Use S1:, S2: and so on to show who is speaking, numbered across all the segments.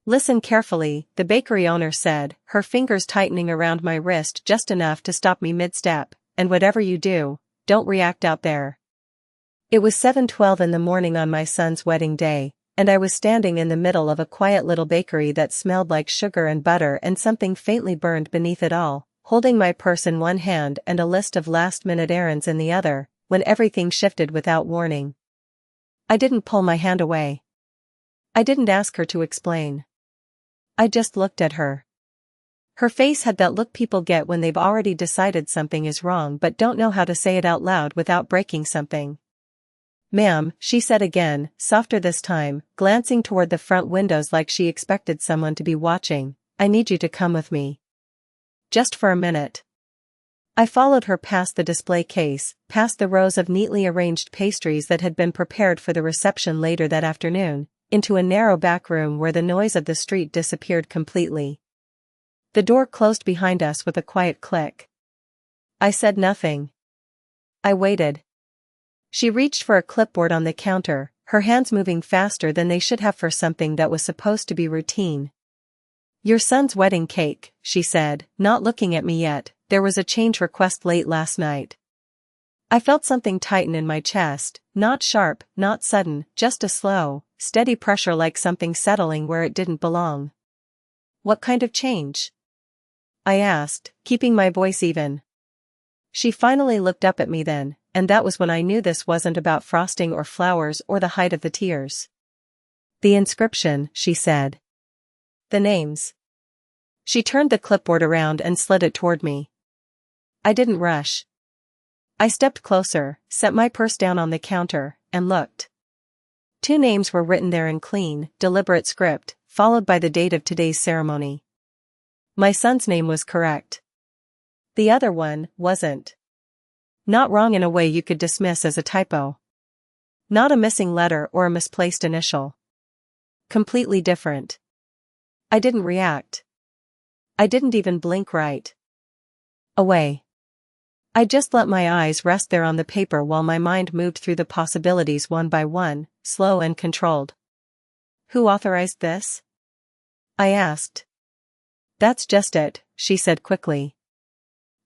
S1: Listen carefully, the bakery owner said, her fingers tightening around my wrist just enough to stop me mid-step, and whatever you do, don't react out there. It was 7:12 in the morning on my son's wedding day, and I was standing in the middle of a quiet little bakery that smelled like sugar and butter and something faintly burned beneath it all, holding my purse in one hand and a list of last-minute errands in the other, when everything shifted without warning. I didn't pull my hand away. I didn't ask her to explain. I just looked at her. Her face had that look people get when they've already decided something is wrong but don't know how to say it out loud without breaking something. "Ma'am," she said again, softer this time, glancing toward the front windows like she expected someone to be watching, "I need you to come with me. Just for a minute." I followed her past the display case, past the rows of neatly arranged pastries that had been prepared for the reception later that afternoon, into a narrow back room where the noise of the street disappeared completely. The door closed behind us with a quiet click. I said nothing. I waited. She reached for a clipboard on the counter, her hands moving faster than they should have for something that was supposed to be routine. "Your son's wedding cake," she said, not looking at me yet. "There was a change request late last night." I felt something tighten in my chest, not sharp, not sudden, just a slow, steady pressure like something settling where it didn't belong. "What kind of change?" I asked, keeping my voice even. She finally looked up at me then, and that was when I knew this wasn't about frosting or flowers or the height of the tiers. "The inscription," she said. "The names." She turned the clipboard around and slid it toward me. I didn't rush. I stepped closer, set my purse down on the counter, and looked. 2 names were written there in clean, deliberate script, followed by the date of today's ceremony. My son's name was correct. The other one wasn't. Not wrong in a way you could dismiss as a typo. Not a missing letter or a misplaced initial. Completely different. I didn't react. I didn't even blink right away. I just let my eyes rest there on the paper while my mind moved through the possibilities one by one, slow and controlled. "Who authorized this?" I asked. "That's just it," she said quickly.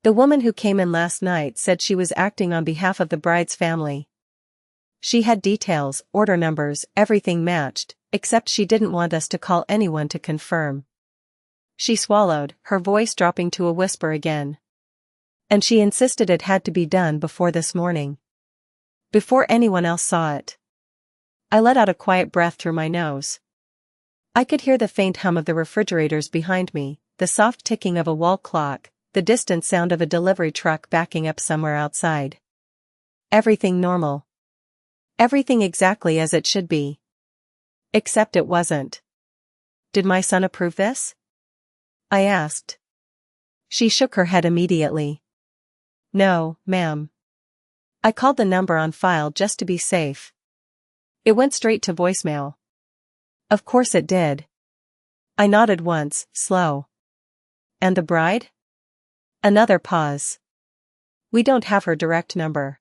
S1: "The woman who came in last night said she was acting on behalf of the bride's family. She had details, order numbers, everything matched, except she didn't want us to call anyone to confirm." She swallowed, her voice dropping to a whisper again. "And she insisted it had to be done before this morning. Before anyone else saw it." I let out a quiet breath through my nose. I could hear the faint hum of the refrigerators behind me, the soft ticking of a wall clock, the distant sound of a delivery truck backing up somewhere outside. Everything normal. Everything exactly as it should be. Except it wasn't. "Did my son approve this?" I asked. She shook her head immediately. "No, ma'am. I called the number on file just to be safe. It went straight to voicemail." "Of course it did." I nodded once, slow. "And the bride?" Another pause. "We don't have her direct number.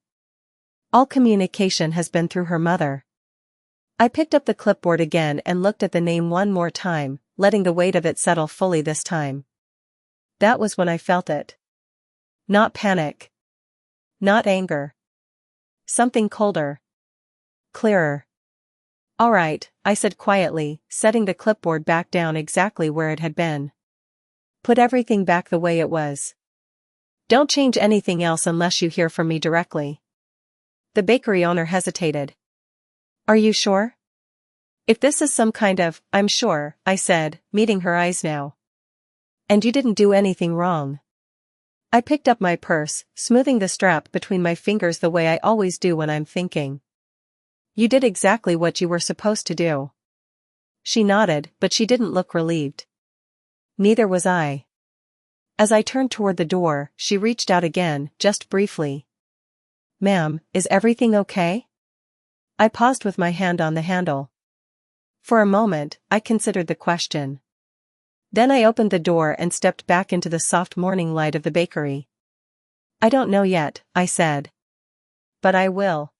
S1: All communication has been through her mother." I picked up the clipboard again and looked at the name one more time, letting the weight of it settle fully this time. That was when I felt it. Not panic. Not anger. Something colder. Clearer. "All right," I said quietly, setting the clipboard back down exactly where it had been. "Put everything back the way it was. Don't change anything else unless you hear from me directly." The bakery owner hesitated. "Are you sure?" "If this is some kind of, I'm sure," I said, meeting her eyes now. "And you didn't do anything wrong." I picked up my purse, smoothing the strap between my fingers the way I always do when I'm thinking. "You did exactly what you were supposed to do." She nodded, but she didn't look relieved. Neither was I. As I turned toward the door, she reached out again, just briefly. "Ma'am, is everything okay?" I paused with my hand on the handle. For a moment, I considered the question. Then I opened the door and stepped back into the soft morning light of the bakery. "I don't know yet," I said. "But I will."